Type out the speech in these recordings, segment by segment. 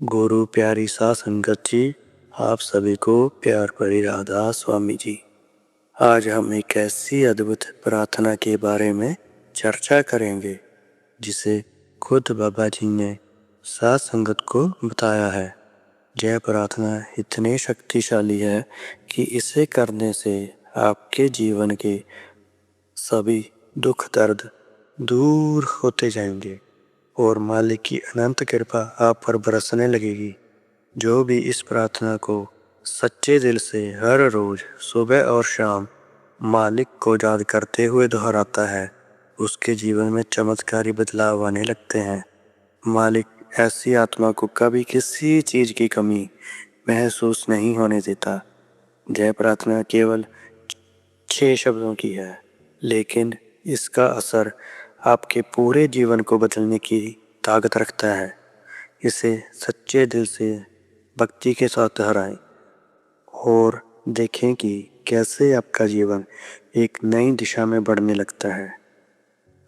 गुरु प्यारी सा संगत जी, आप सभी को प्यार भरी राधा स्वामी जी। आज हम एक ऐसी अद्भुत प्रार्थना के बारे में चर्चा करेंगे जिसे खुद बाबा जी ने सात संगत को बताया है। यह प्रार्थना इतनी शक्तिशाली है कि इसे करने से आपके जीवन के सभी दुख दर्द दूर होते जाएंगे और मालिक की अनंत कृपा आप पर बरसने लगेगी। जो भी इस प्रार्थना को सच्चे दिल से हर रोज सुबह और शाम मालिक को याद करते हुए दोहराता है, उसके जीवन में चमत्कारी बदलाव आने लगते हैं। मालिक ऐसी आत्मा को कभी किसी चीज की कमी महसूस नहीं होने देता। यह प्रार्थना केवल 6 शब्दों की है, लेकिन इसका असर आपके पूरे जीवन को बदलने की ताकत रखता है। इसे सच्चे दिल से भक्ति के साथ दोहराएं और देखें कि कैसे आपका जीवन एक नई दिशा में बढ़ने लगता है।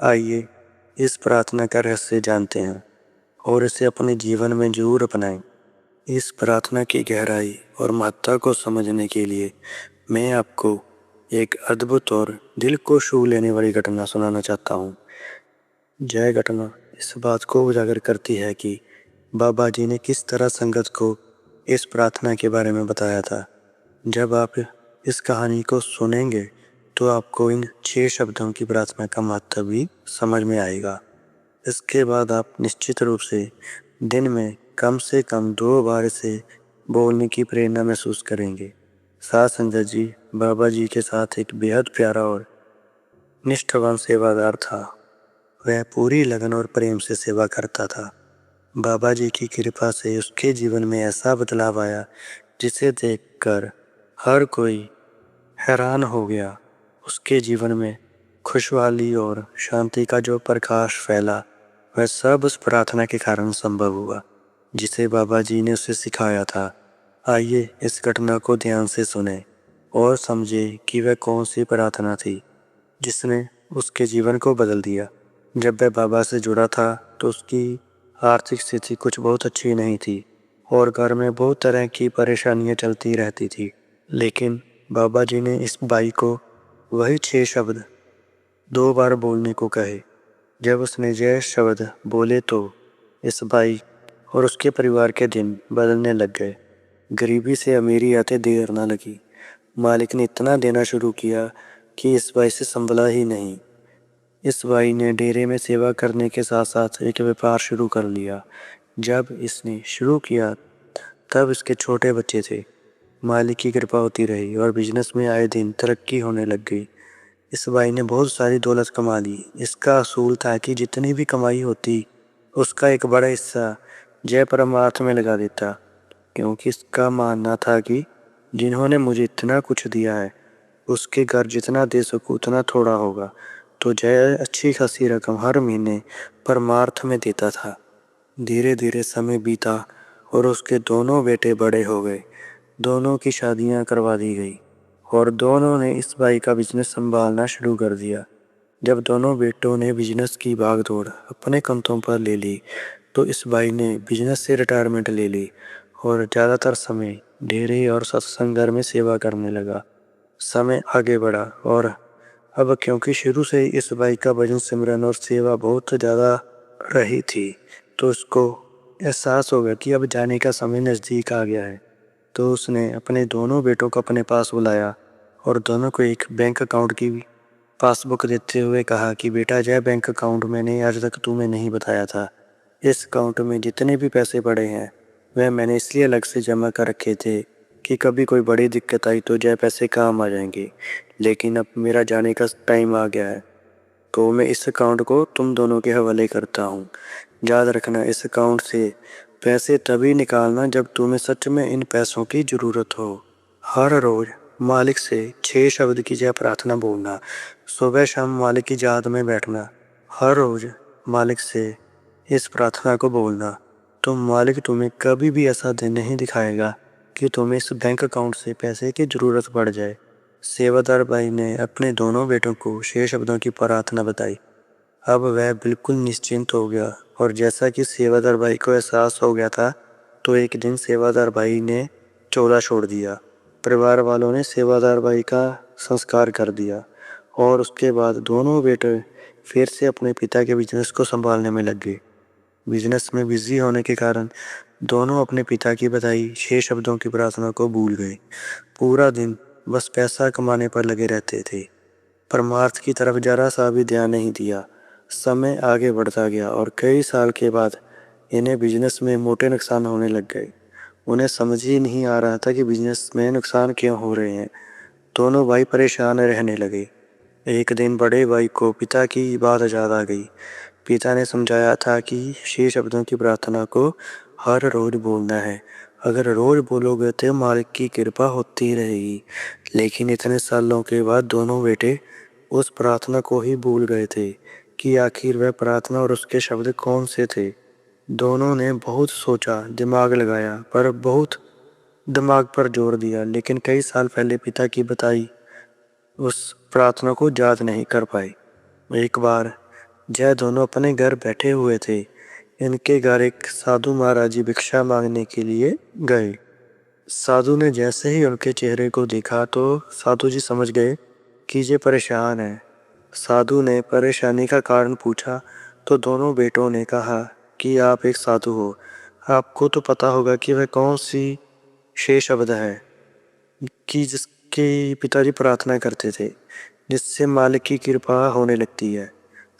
आइए इस प्रार्थना का रहस्य जानते हैं और इसे अपने जीवन में जरूर अपनाएं। इस प्रार्थना की गहराई और महत्ता को समझने के लिए मैं आपको एक अद्भुत और दिल को छू लेने वाली घटना सुनाना चाहता हूँ। यह घटना इस बात को उजागर करती है कि बाबा जी ने किस तरह संगत को इस प्रार्थना के बारे में बताया था। जब आप इस कहानी को सुनेंगे तो आपको इन 6 शब्दों की प्रार्थना का महत्व भी समझ में आएगा। इसके बाद आप निश्चित रूप से दिन में कम से कम 2 बार इसे बोलने की प्रेरणा महसूस करेंगे। साथ संगत जी बाबा जी के साथ एक बेहद प्यारा और निष्ठावान सेवादार था। वह पूरी लगन और प्रेम से सेवा करता था। बाबा जी की कृपा से उसके जीवन में ऐसा बदलाव आया जिसे देखकर हर कोई हैरान हो गया। उसके जीवन में खुशहाली और शांति का जो प्रकाश फैला, वह सब उस प्रार्थना के कारण संभव हुआ जिसे बाबा जी ने उसे सिखाया था। आइए इस घटना को ध्यान से सुने और समझे कि वह कौन सी प्रार्थना थी जिसने उसके जीवन को बदल दिया। जब वह बाबा से जुड़ा था तो उसकी आर्थिक स्थिति कुछ बहुत अच्छी नहीं थी और घर में बहुत तरह की परेशानियां चलती रहती थी। लेकिन बाबा जी ने इस बाई को वही 6 शब्द 2 बार बोलने को कहे। जब उसने यह शब्द बोले तो इस बाई और उसके परिवार के दिन बदलने लग गए। गरीबी से अमीरी आते देर न लगी। मालिक ने इतना देना शुरू किया कि इस बाई से संभला ही नहीं। इस बाई ने डेरे में सेवा करने के साथ साथ एक व्यापार शुरू कर लिया। जब इसने शुरू किया तब इसके छोटे बच्चे थे। मालिक की कृपा होती रही और बिजनेस में आए दिन तरक्की होने लग गई। इस बाई ने बहुत सारी दौलत कमा ली। इसका असूल था कि जितनी भी कमाई होती उसका एक बड़ा हिस्सा जय परमार्थ में लगा देता, क्योंकि इसका मानना था कि जिन्होंने मुझे इतना कुछ दिया है उसके घर जितना दे सकूं उतना थोड़ा होगा। तो जय अच्छी खासी रकम हर महीने परमार्थ में देता था। धीरे धीरे समय बीता और उसके दोनों बेटे बड़े हो गए। दोनों की शादियां करवा दी गई और दोनों ने इस बाई का बिजनेस संभालना शुरू कर दिया। जब दोनों बेटों ने बिजनेस की भागदौड़ अपने कंधों पर ले ली तो इस बाई ने बिजनेस से रिटायरमेंट ले ली और ज़्यादातर समय डेरे और सत्संग घर में सेवा करने लगा। समय आगे बढ़ा और अब क्योंकि शुरू से ही इस बाई का भजन सिमरन और सेवा बहुत ज़्यादा रही थी तो उसको एहसास हो गया कि अब जाने का समय नज़दीक आ गया है। तो उसने अपने दोनों बेटों को अपने पास बुलाया और दोनों को एक बैंक अकाउंट की पासबुक देते हुए कहा कि बेटा, यह बैंक अकाउंट मैंने आज तक तुम्हें नहीं बताया था। इस अकाउंट में जितने भी पैसे पड़े हैं वह मैंने इसलिए अलग से जमा कर रखे थे कि कभी कोई बड़ी दिक्कत आई तो यह पैसे काम आ जाएंगे। लेकिन अब मेरा जाने का टाइम आ गया है तो मैं इस अकाउंट को तुम दोनों के हवाले करता हूँ। याद रखना, इस अकाउंट से पैसे तभी निकालना जब तुम्हें सच में इन पैसों की ज़रूरत हो। हर रोज़ मालिक से 6 शब्द की जय प्रार्थना बोलना। सुबह शाम मालिक की याद में बैठना। हर रोज़ मालिक से इस प्रार्थना को बोलना तो मालिक तुम्हें कभी भी ऐसा दिन नहीं दिखाएगा कि तुम्हें इस बैंक अकाउंट से पैसे की ज़रूरत पड़ जाए। सेवादार भाई ने अपने दोनों बेटों को 6 शब्दों की प्रार्थना बताई। अब वह बिल्कुल निश्चिंत हो गया और जैसा कि सेवादार भाई को एहसास हो गया था तो एक दिन सेवादार भाई ने चोला छोड़ दिया। परिवार वालों ने सेवादार भाई का संस्कार कर दिया और उसके बाद दोनों बेटे फिर से अपने पिता के बिजनेस को संभालने में लग गए। बिजनेस में बिजी होने के कारण दोनों अपने पिता की बताई 6 शब्दों की प्रार्थना को भूल गए। पूरा दिन बस पैसा कमाने पर लगे रहते थे, परमार्थ की तरफ जरा सा भी ध्यान नहीं दिया। समय आगे बढ़ता गया और कई साल के बाद इन्हें बिजनेस में मोटे नुकसान होने लग गए। उन्हें समझ ही नहीं आ रहा था कि बिजनेस में नुकसान क्यों हो रहे हैं। दोनों भाई परेशान रहने लगे। एक दिन बड़े भाई को पिता की बात याद आ गई। पिता ने समझाया था कि 6 शब्दों की प्रार्थना को हर रोज बोलना है। अगर रोज बोलोगे तो मालिक की कृपा होती रहेगी। लेकिन इतने सालों के बाद दोनों बेटे उस प्रार्थना को ही भूल गए थे कि आखिर वह प्रार्थना और उसके शब्द कौन से थे। दोनों ने बहुत सोचा, दिमाग लगाया, पर बहुत दिमाग पर जोर दिया, लेकिन कई साल पहले पिता की बताई उस प्रार्थना को याद नहीं कर पाए। एक बार जय दोनों अपने घर बैठे हुए थे। इनके घर एक साधु महाराज जी भिक्षा मांगने के लिए गए। साधु ने जैसे ही उनके चेहरे को देखा तो साधु जी समझ गए कि ये परेशान है। साधु ने परेशानी का कारण पूछा तो दोनों बेटों ने कहा कि आप एक साधु हो, आपको तो पता होगा कि वह कौन सी 6 शब्द है कि जिसके पिताजी प्रार्थना करते थे, जिससे मालिक की कृपा होने लगती है।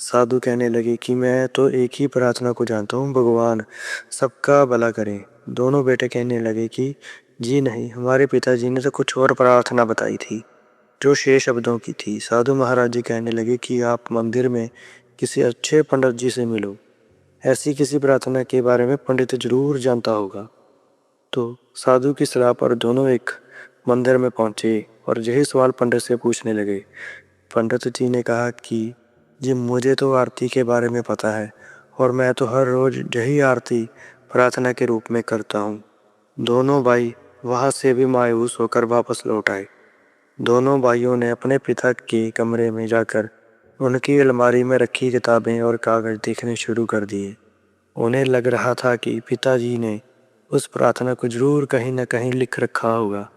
साधु कहने लगे कि मैं तो एक ही प्रार्थना को जानता हूँ, भगवान सबका भला करें। दोनों बेटे कहने लगे कि जी नहीं, हमारे पिताजी ने तो कुछ और प्रार्थना बताई थी जो 6 शब्दों की थी। साधु महाराज जी कहने लगे कि आप मंदिर में किसी अच्छे पंडित जी से मिलो, ऐसी किसी प्रार्थना के बारे में पंडित जरूर जानता होगा। तो साधु की सलाह पर दोनों एक मंदिर में पहुंचे और यही सवाल पंडित से पूछने लगे। पंडित जी ने कहा कि जी मुझे तो आरती के बारे में पता है और मैं तो हर रोज यही आरती प्रार्थना के रूप में करता हूँ। दोनों भाई वहां से भी मायूस होकर वापस लौट आए। दोनों भाइयों ने अपने पिता के कमरे में जाकर उनकी अलमारी में रखी किताबें और कागज देखने शुरू कर दिए। उन्हें लग रहा था कि पिताजी ने उस प्रार्थना को जरूर कहीं न कहीं लिख रखा होगा,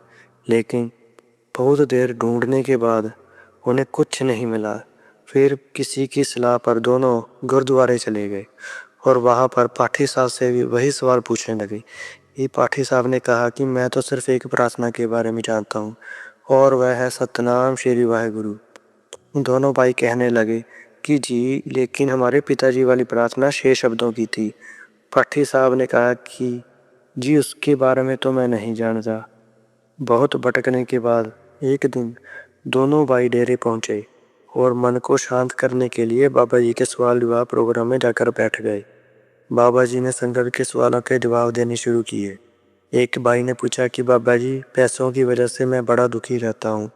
लेकिन बहुत देर ढूंढने के बाद उन्हें कुछ नहीं मिला। फिर किसी की सलाह पर दोनों गुरुद्वारे चले गए और वहां पर पाठी साहब से भी वही सवाल पूछने लगे। ये पाठी साहब ने कहा कि मैं तो सिर्फ एक प्रार्थना के बारे में जानता हूँ और वह है सतनाम श्री वाहेगुरु। दोनों भाई कहने लगे कि जी लेकिन हमारे पिताजी वाली प्रार्थना 6 शब्दों की थी। पाठी साहब ने कहा कि जी उसके बारे में तो मैं नहीं जानता। बहुत भटकने के बाद एक दिन दोनों भाई डेरे पहुंचे और मन को शांत करने के लिए बाबा जी के सवाल जवाब प्रोग्राम में जाकर बैठ गए। बाबा जी ने संगत के सवालों के जवाब देने शुरू किए। एक भाई ने पूछा कि बाबा जी पैसों की वजह से मैं बड़ा दुखी रहता हूँ।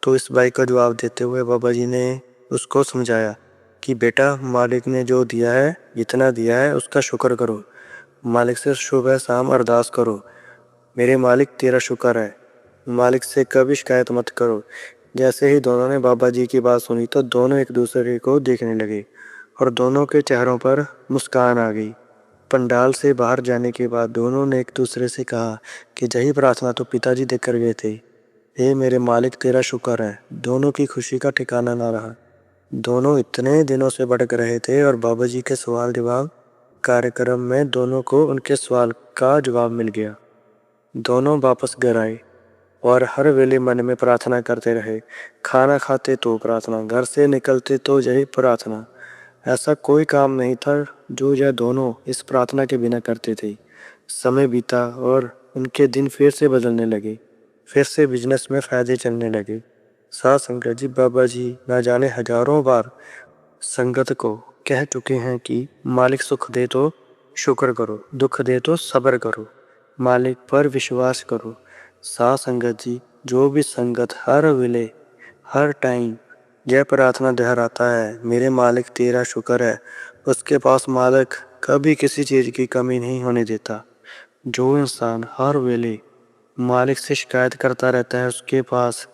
तो इस भाई का जवाब देते हुए बाबा जी ने उसको समझाया कि बेटा मालिक ने जो दिया है, जितना दिया है उसका शुक्र करो। मालिक से सुबह शाम अरदास करो, मेरे मालिक तेरा शुक्र है। मालिक से कभी शिकायत मत करो। जैसे ही दोनों ने बाबा जी की बात सुनी तो दोनों एक दूसरे को देखने लगे और दोनों के चेहरों पर मुस्कान आ गई। पंडाल से बाहर जाने के बाद दोनों ने एक दूसरे से कहा कि यही प्रार्थना तो पिताजी देख कर गए थे। हे मेरे मालिक तेरा शुक्र है। दोनों की खुशी का ठिकाना ना रहा। दोनों इतने दिनों से भटक रहे थे और बाबा जी के सवाल जवाब कार्यक्रम में दोनों को उनके सवाल का जवाब मिल गया। दोनों वापस घर आए और हर वेले मन में प्रार्थना करते रहे। खाना खाते तो प्रार्थना, घर से निकलते तो यही प्रार्थना। ऐसा कोई काम नहीं था जो यह दोनों इस प्रार्थना के बिना करते थे। समय बीता और उनके दिन फिर से बदलने लगे। फिर से बिजनेस में फायदे चलने लगे। साथ संगत जी बाबा जी न जाने हजारों बार संगत को कह चुके हैं कि मालिक सुख दे तो शुक्र करो, दुख दे तो सब्र करो, मालिक पर विश्वास करो। साथ संगत जी जो भी संगत हर वेले हर टाइम यह प्रार्थना दोहराता है, मेरे मालिक तेरा शुक्र है, उसके पास मालिक कभी किसी चीज की कमी नहीं होने देता। जो इंसान हर वेले मालिक से शिकायत करता रहता है, उसके पास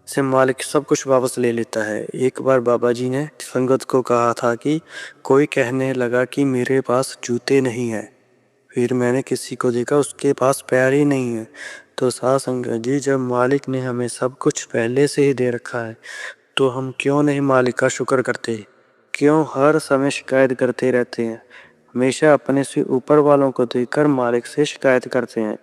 से मालिक सब कुछ वापस ले लेता है। एक बार बाबा जी ने संगत को कहा था कि कोई कहने लगा कि मेरे पास जूते नहीं है। फिर मैंने किसी को देखा उसके पास पैर ही नहीं है। तो साध संगत जी, जब मालिक ने हमें सब कुछ पहले से ही दे रखा है तो हम क्यों नहीं मालिक का शुक्र करते? क्यों हर समय शिकायत करते रहते हैं? हमेशा अपने से ऊपर वालों को देखकर मालिक से शिकायत करते हैं।